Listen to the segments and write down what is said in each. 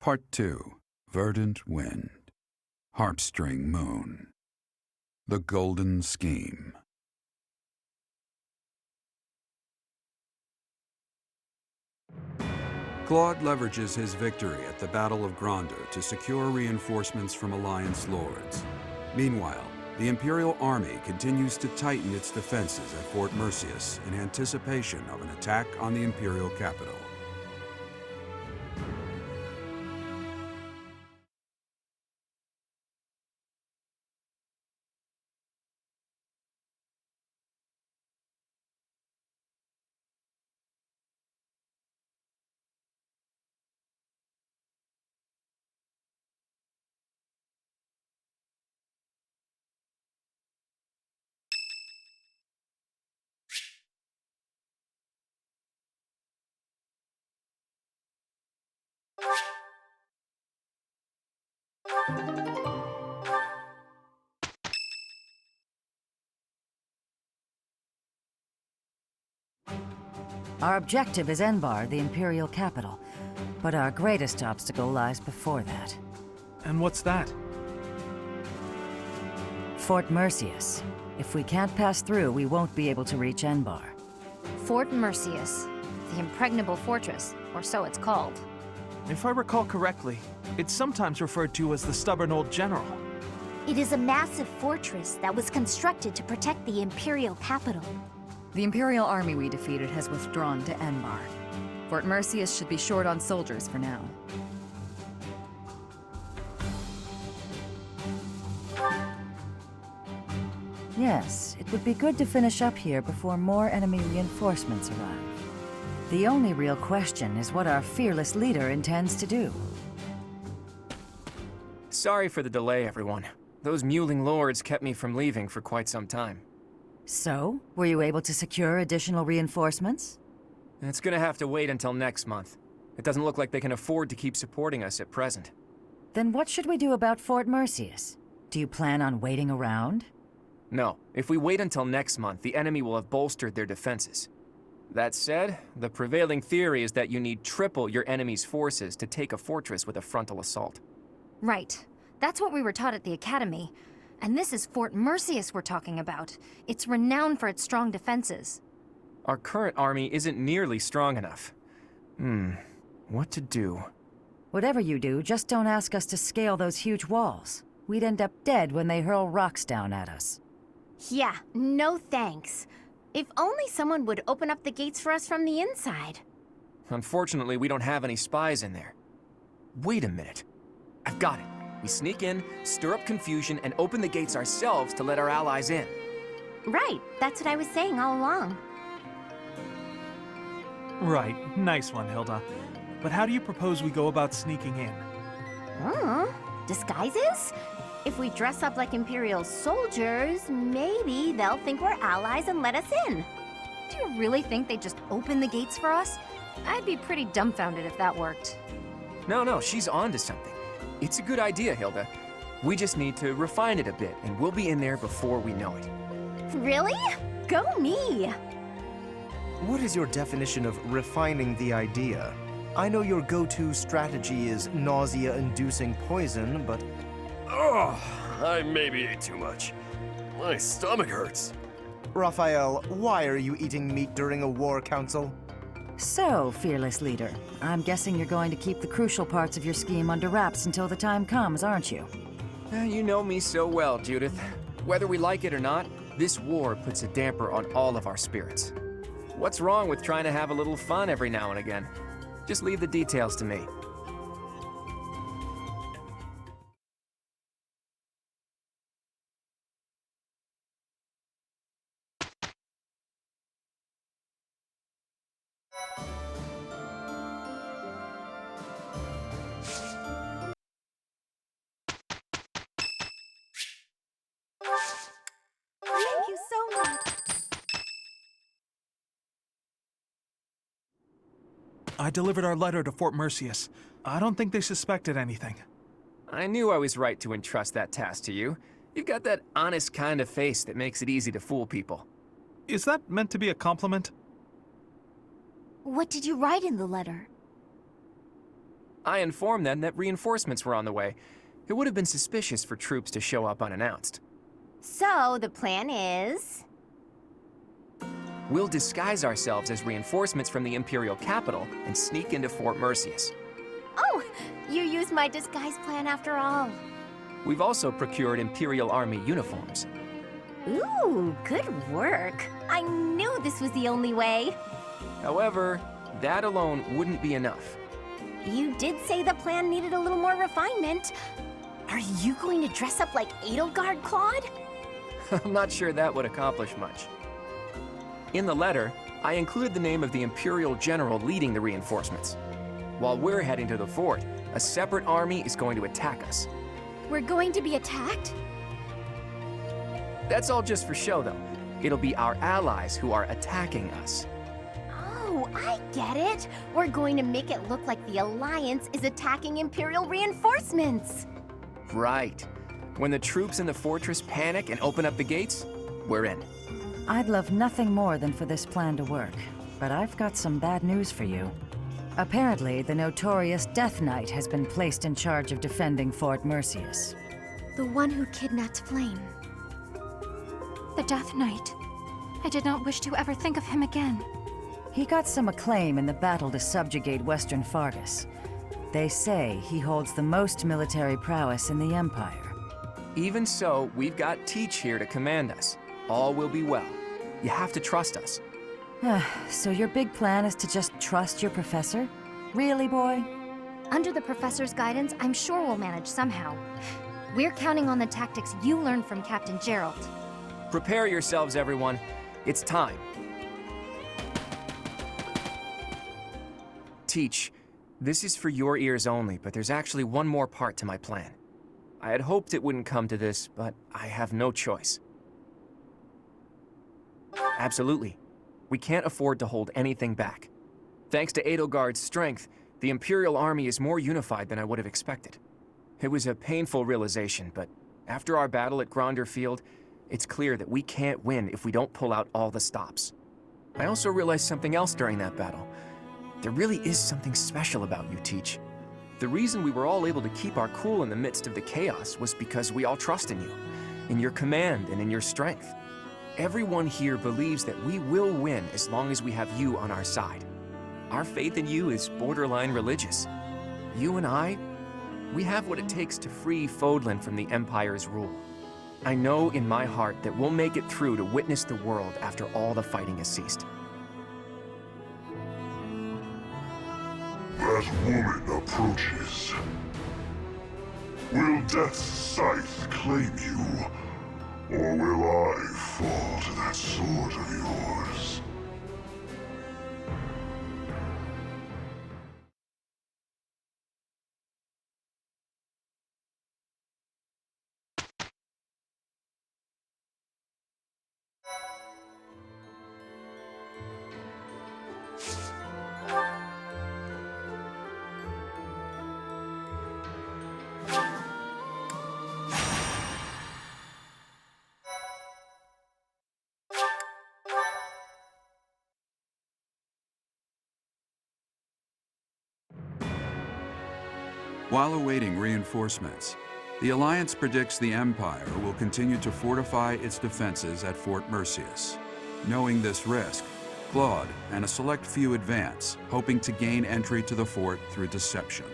Part 2. Verdant Wind. Harpstring Moon. The Golden Scheme. Claude leverages his victory at the Battle of Gronder to secure reinforcements from Alliance lords. Meanwhile, the Imperial Army continues to tighten its defenses at Fort Merceus in anticipation of an attack on the Imperial capital. Our objective is Enbar, the Imperial capital, but our greatest obstacle lies before that. And what's that? Fort Merceus. If we can't pass through, we won't be able to reach Enbar. Fort Merceus, the impregnable fortress, or so it's called. If I recall correctly, it's sometimes referred to as the Stubborn Old General. It is a massive fortress that was constructed to protect the Imperial capital. The Imperial army we defeated has withdrawn to Enbar. Fort Merceus should be short on soldiers for now. Yes, it would be good to finish up here before more enemy reinforcements arrive. The only real question is what our fearless leader intends to do. Sorry for the delay, everyone. Those mewling lords kept me from leaving for quite some time. So, were you able to secure additional reinforcements? It's gonna have to wait until next month. It doesn't look like they can afford to keep supporting us at present. Then what should we do about Fort Merceus? Do you plan on waiting around? No, if we wait until next month, the enemy will have bolstered their defenses. That said, the prevailing theory is that you need triple your enemy's forces to take a fortress with a frontal assault. Right. That's what we were taught at the academy. And this is Fort Merceus we're talking about. It's renowned for its strong defenses. Our current army isn't nearly strong enough. What to do? Whatever you do, just don't ask us to scale those huge walls. We'd end up dead when they hurl rocks down at us. Yeah, no thanks. If only someone would open up the gates for us from the inside. Unfortunately, we don't have any spies in there. Wait a minute. I've got it. We sneak in, stir up confusion, and open the gates ourselves to let our allies in. Right, that's what I was saying all along. Right, nice one, Hilda. But how do you propose we go about sneaking in? Disguises? If we dress up like Imperial soldiers, maybe they'll think we're allies and let us in. Do you really think they'd just open the gates for us? I'd be pretty dumbfounded if that worked. No, she's on to something. It's a good idea, Hilda. We just need to refine it a bit, and we'll be in there before we know it. Really? Go me! What is your definition of refining the idea? I know your go-to strategy is nausea-inducing poison, but... Oh, I maybe ate too much. My stomach hurts. Raphael, why are you eating meat during a war council? So, fearless leader, I'm guessing you're going to keep the crucial parts of your scheme under wraps until the time comes, aren't you? You know me so well, Judith. Whether we like it or not, this war puts a damper on all of our spirits. What's wrong with trying to have a little fun every now and again? Just leave the details to me. Thank you so much. I delivered our letter to Fort Merceus. I don't think they suspected anything. I knew I was right to entrust that task to you. You've got that honest kind of face that makes it easy to fool people. Is that meant to be a compliment? What did you write in the letter? I informed them that reinforcements were on the way. It would have been suspicious for troops to show up unannounced. So, the plan is... We'll disguise ourselves as reinforcements from the Imperial capital and sneak into Fort Merceus. Oh, you used my disguise plan after all. We've also procured Imperial Army uniforms. Ooh, good work. I knew this was the only way. However, that alone wouldn't be enough. You did say the plan needed a little more refinement. Are you going to dress up like Edelgard, Claude? I'm not sure that would accomplish much. In the letter, I included the name of the Imperial General leading the reinforcements. While we're heading to the fort, a separate army is going to attack us. We're going to be attacked? That's all just for show, though. It'll be our allies who are attacking us. Oh, I get it. We're going to make it look like the Alliance is attacking Imperial reinforcements. Right. When the troops in the fortress panic and open up the gates, we're in. I'd love nothing more than for this plan to work, but I've got some bad news for you. Apparently, the notorious Death Knight has been placed in charge of defending Fort Merceus. The one who kidnapped Flame. The Death Knight. I did not wish to ever think of him again. He got some acclaim in the battle to subjugate Western Fargus. They say he holds the most military prowess in the Empire. Even so, we've got Teach here to command us. All will be well. You have to trust us. So your big plan is to just trust your professor? Really, boy? Under the professor's guidance, I'm sure we'll manage somehow. We're counting on the tactics you learned from Captain Gerald. Prepare yourselves, everyone. It's time. Teach, this is for your ears only, but there's actually one more part to my plan. I had hoped it wouldn't come to this, but I have no choice. Absolutely. We can't afford to hold anything back. Thanks to Edelgard's strength, the Imperial Army is more unified than I would have expected. It was a painful realization, but after our battle at Gronder Field, it's clear that we can't win if we don't pull out all the stops. I also realized something else during that battle. There really is something special about you, Teach. The reason we were all able to keep our cool in the midst of the chaos was because we all trust in you, in your command and in your strength. Everyone here believes that we will win as long as we have you on our side. Our faith in you is borderline religious. You and I, we have what it takes to free Fódlan from the Empire's rule. I know in my heart that we'll make it through to witness the world after all the fighting has ceased. That woman approaches. Will Death's scythe claim you? Or will I fall to that sword of yours? While awaiting reinforcements, the Alliance predicts the Empire will continue to fortify its defenses at Fort Merceus. Knowing this risk, Claude and a select few advance, hoping to gain entry to the fort through deception.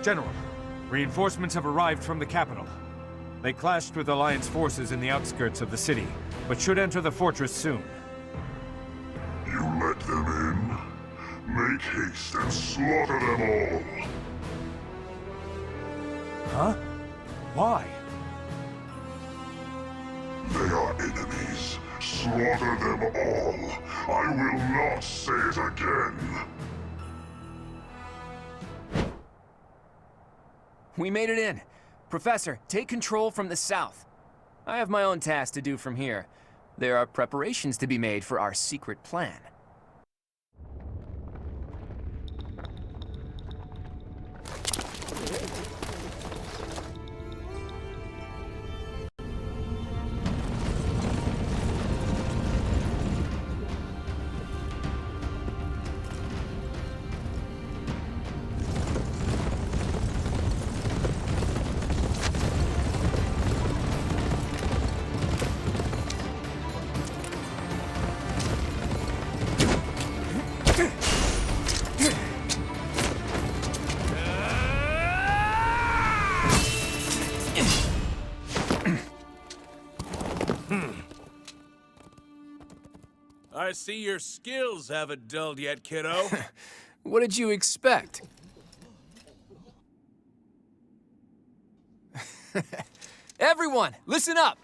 General, reinforcements have arrived from the capital. They clashed with Alliance forces in the outskirts of the city, but should enter the fortress soon. You let them in? Make haste and slaughter them all! Huh? Why? They are enemies. Slaughter them all. I will not say it again. We made it in. Professor, take control from the south. I have my own task to do from here. There are preparations to be made for our secret plan. I see your skills haven't dulled yet, kiddo. What did you expect? Everyone, listen up!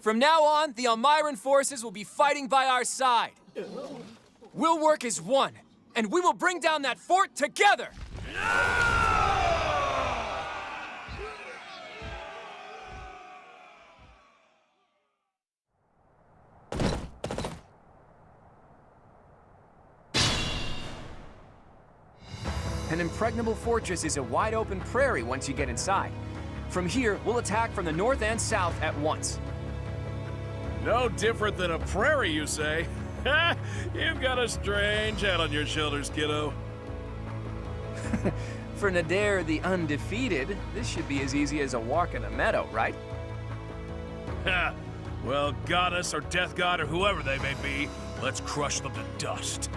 From now on, the Almiran forces will be fighting by our side. We'll work as one, and we will bring down that fort together! An impregnable fortress is a wide-open prairie once you get inside. From here, we'll attack from the north and south at once. No different than a prairie, you say? You've got a strange head on your shoulders, kiddo. For Nadir the Undefeated, this should be as easy as a walk in a meadow, right? Ha! Well, goddess or death god or whoever they may be, let's crush them to dust.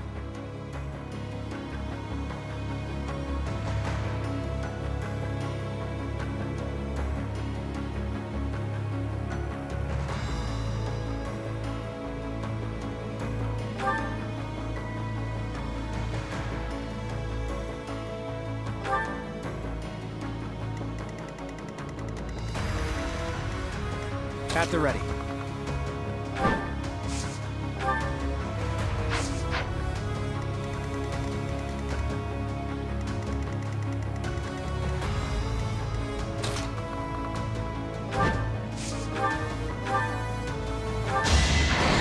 At the ready.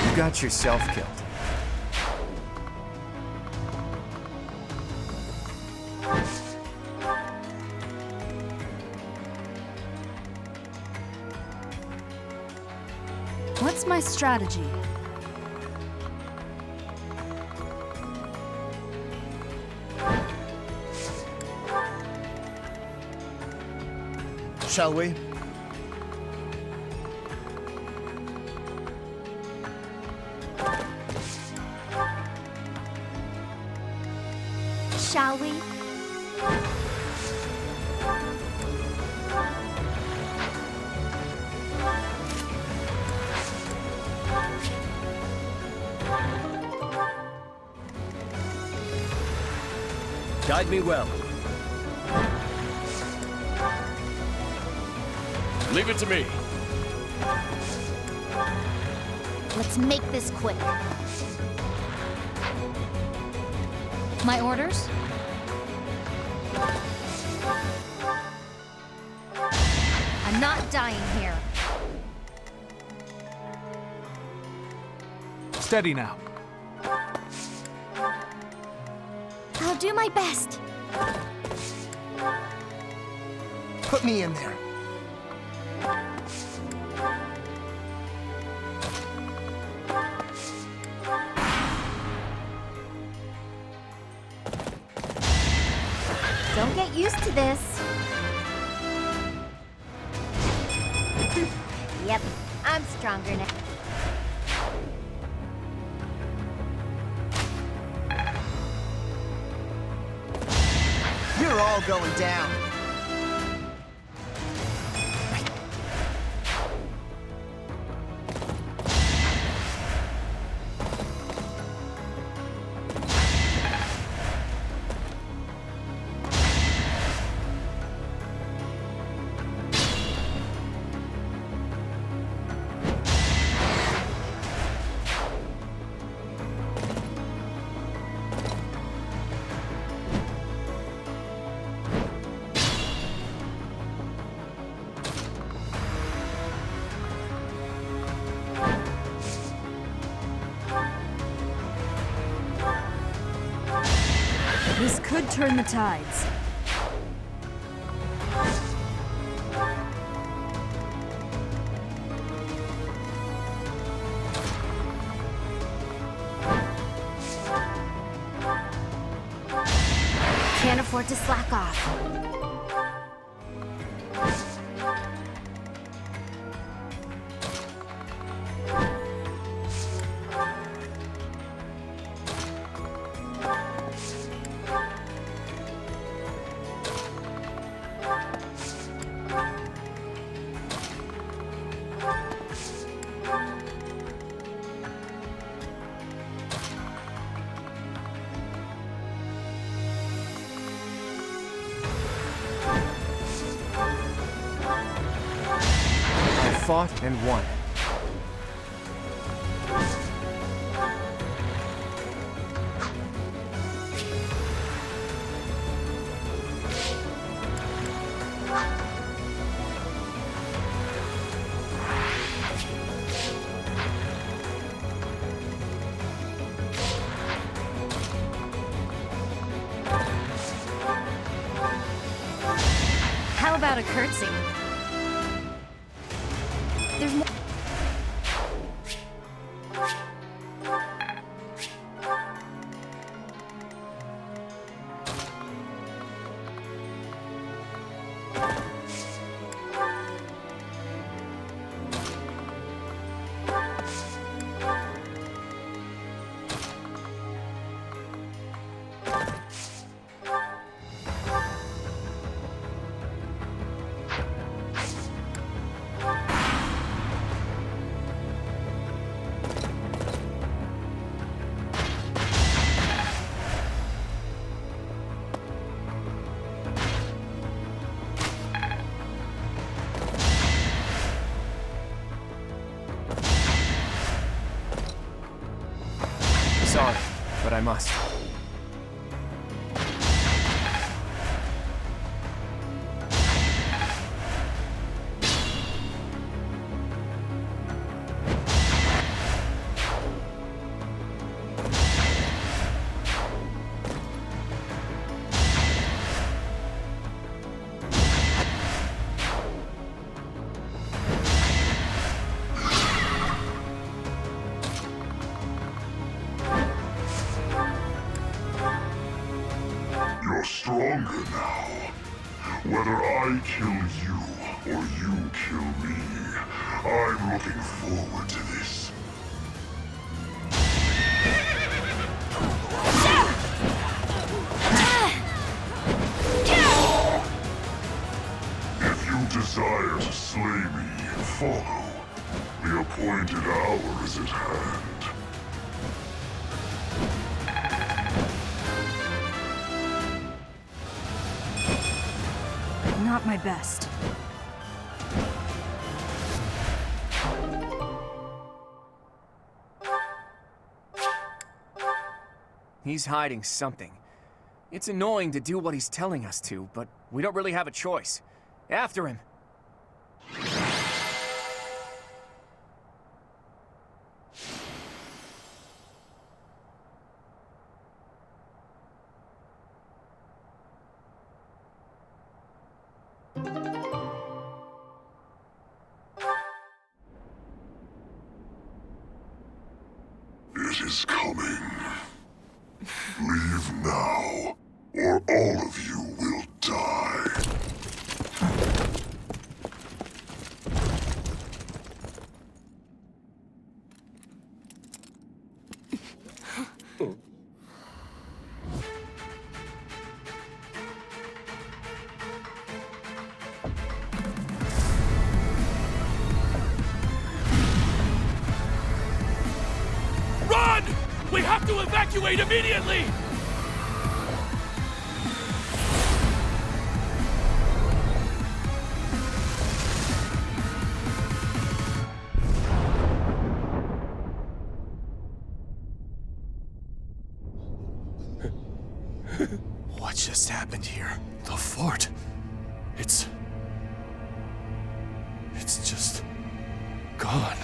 You got yourself killed. What's my strategy? Shall we? Shall we? Guide me well. Leave it to me. Let's make this quick. My orders? I'm not dying here. Steady now. I'll do my best. Put me in there. Don't get used to this. Yep, I'm stronger now. You're all going down. This could turn the tides. Can't afford to slack off. Fought and won. How about a curtsy? There's more. Sorry, but I must. Stronger now. Whether I kill you or you kill me, I'm looking forward to this. If you desire to slay me, follow. The appointed hour is at hand. Not my best. He's hiding something. It's annoying to do what he's telling us to, but we don't really have a choice. After him! It is coming. Leave now, or all of you will die. Run! We have to evacuate immediately! What just happened here? The fort. It's just gone.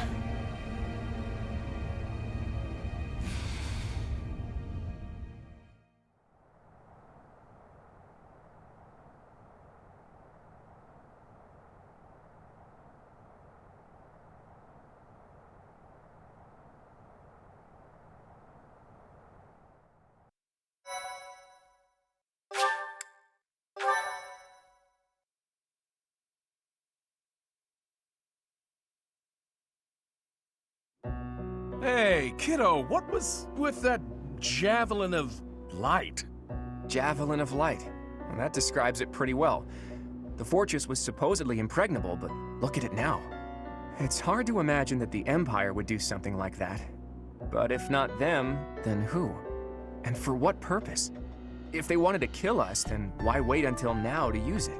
Hey, kiddo, what was with that javelin of light? Javelin of light. Well, that describes it pretty well. The fortress was supposedly impregnable, but look at it now. It's hard to imagine that the Empire would do something like that. But if not them, then who? And for what purpose? If they wanted to kill us, then why wait until now to use it?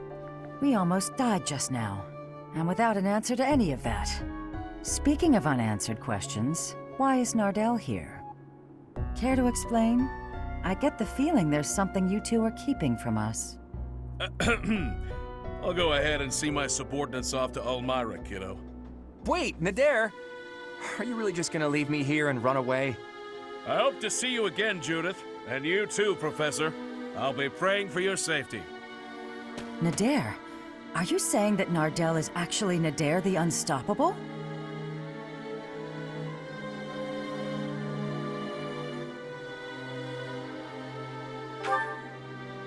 We almost died just now, and without an answer to any of that. Speaking of unanswered questions, why is Nardell here? Care to explain? I get the feeling there's something you two are keeping from us. I'll go ahead and see my subordinates off to Elmira, kiddo. Wait, Nader! Are you really just gonna leave me here and run away? I hope to see you again, Judith. And you too, Professor. I'll be praying for your safety. Nader, are you saying that Nardell is actually Nader the Unstoppable?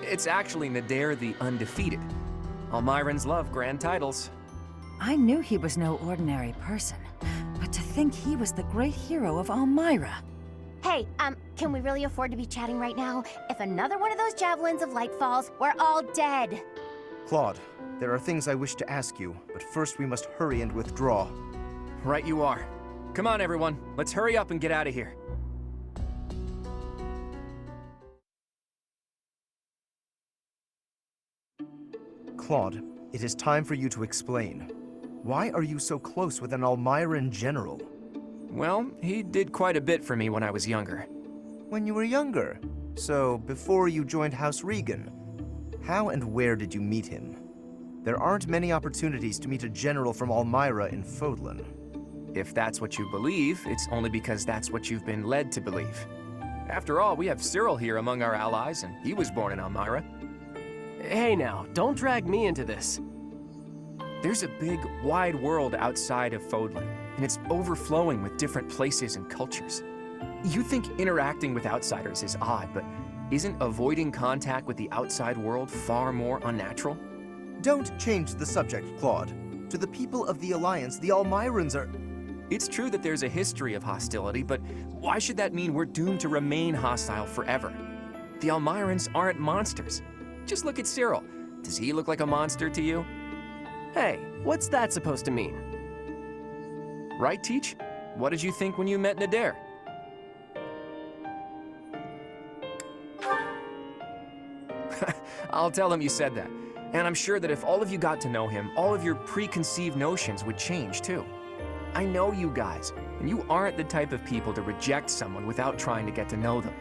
It's actually Nader the Undefeated. Almirans love grand titles. I knew he was no ordinary person, but to think he was the great hero of Almira. Hey, can we really afford to be chatting right now? If another one of those javelins of light falls, we're all dead. Claude, there are things I wish to ask you, but first we must hurry and withdraw. Right you are. Come on, everyone. Let's hurry up and get out of here. Claude, it is time for you to explain. Why are you so close with an Almiran general? Well, he did quite a bit for me when I was younger. When you were younger? So, before you joined House Regan? How and where did you meet him? There aren't many opportunities to meet a general from Almira in Fódlan. If that's what you believe, it's only because that's what you've been led to believe. After all, we have Cyril here among our allies, and he was born in Almira. Hey now, don't drag me into this. There's a big, wide world outside of Fódlan, and it's overflowing with different places and cultures. You think interacting with outsiders is odd, but isn't avoiding contact with the outside world far more unnatural? Don't change the subject, Claude. To the people of the Alliance, the Almirans are... It's true that there's a history of hostility, but why should that mean we're doomed to remain hostile forever? The Almirans aren't monsters. Just look at Cyril. Does he look like a monster to you? Hey, what's that supposed to mean? Right, Teach? What did you think when you met Nader? I'll tell him you said that. And I'm sure that if all of you got to know him, all of your preconceived notions would change too. I know you guys, and you aren't the type of people to reject someone without trying to get to know them.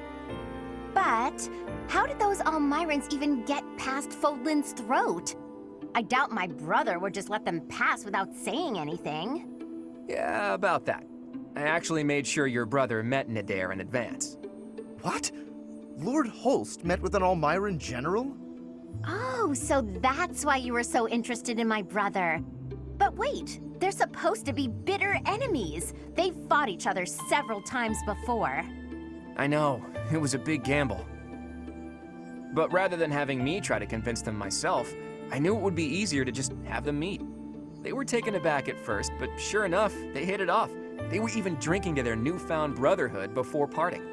But how did those Almirans even get past Fódlan's throat? I doubt my brother would just let them pass without saying anything. Yeah, about that. I actually made sure your brother met Nader in advance. What? Lord Holst met with an Almiran general? Oh, so that's why you were so interested in my brother. But wait, they're supposed to be bitter enemies. They've fought each other several times before. I know, it was a big gamble. But rather than having me try to convince them myself, I knew it would be easier to just have them meet. They were taken aback at first, but sure enough, they hit it off. They were even drinking to their newfound brotherhood before parting.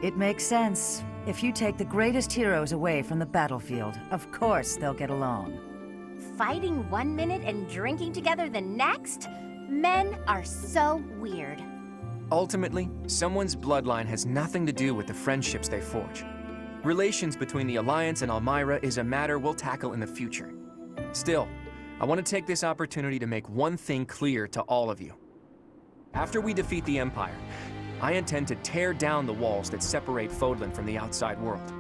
It makes sense. If you take the greatest heroes away from the battlefield, of course they'll get along. Fighting one minute and drinking together the next? Men are so weird. Ultimately, someone's bloodline has nothing to do with the friendships they forge. Relations between the Alliance and Almira is a matter we'll tackle in the future. Still, I want to take this opportunity to make one thing clear to all of you. After we defeat the Empire, I intend to tear down the walls that separate Fódlan from the outside world.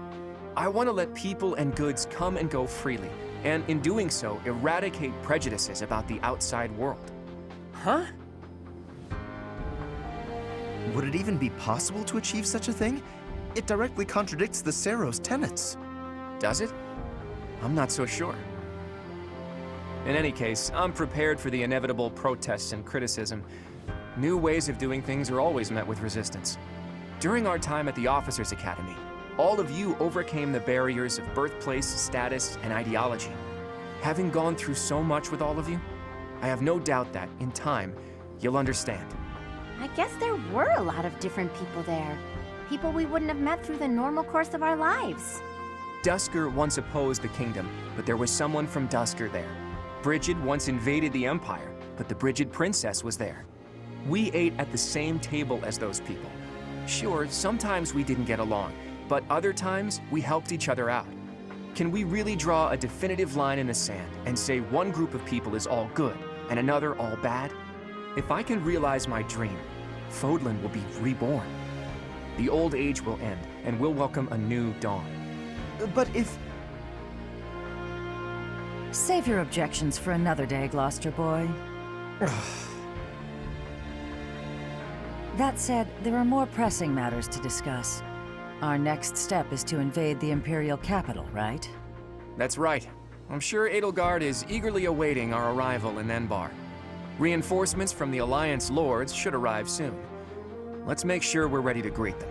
I want to let people and goods come and go freely, and in doing so, eradicate prejudices about the outside world. Huh? Would it even be possible to achieve such a thing? It directly contradicts the Seros' tenets. Does it? I'm not so sure. In any case, I'm prepared for the inevitable protests and criticism. New ways of doing things are always met with resistance. During our time at the Officers' Academy, all of you overcame the barriers of birthplace, status, and ideology. Having gone through so much with all of you, I have no doubt that, in time, you'll understand. I guess there were a lot of different people there. People we wouldn't have met through the normal course of our lives. Duscur once opposed the kingdom, but there was someone from Duscur there. Brigid once invaded the Empire, but the Brigid princess was there. We ate at the same table as those people. Sure, sometimes we didn't get along, but other times we helped each other out. Can we really draw a definitive line in the sand and say one group of people is all good and another all bad? If I can realize my dream, Fódlan will be reborn. The old age will end, and we'll welcome a new dawn. But if... Save your objections for another day, Gloucester boy. That said, there are more pressing matters to discuss. Our next step is to invade the Imperial capital, right? That's right. I'm sure Edelgard is eagerly awaiting our arrival in Enbar. Reinforcements from the Alliance Lords should arrive soon. Let's make sure we're ready to greet them.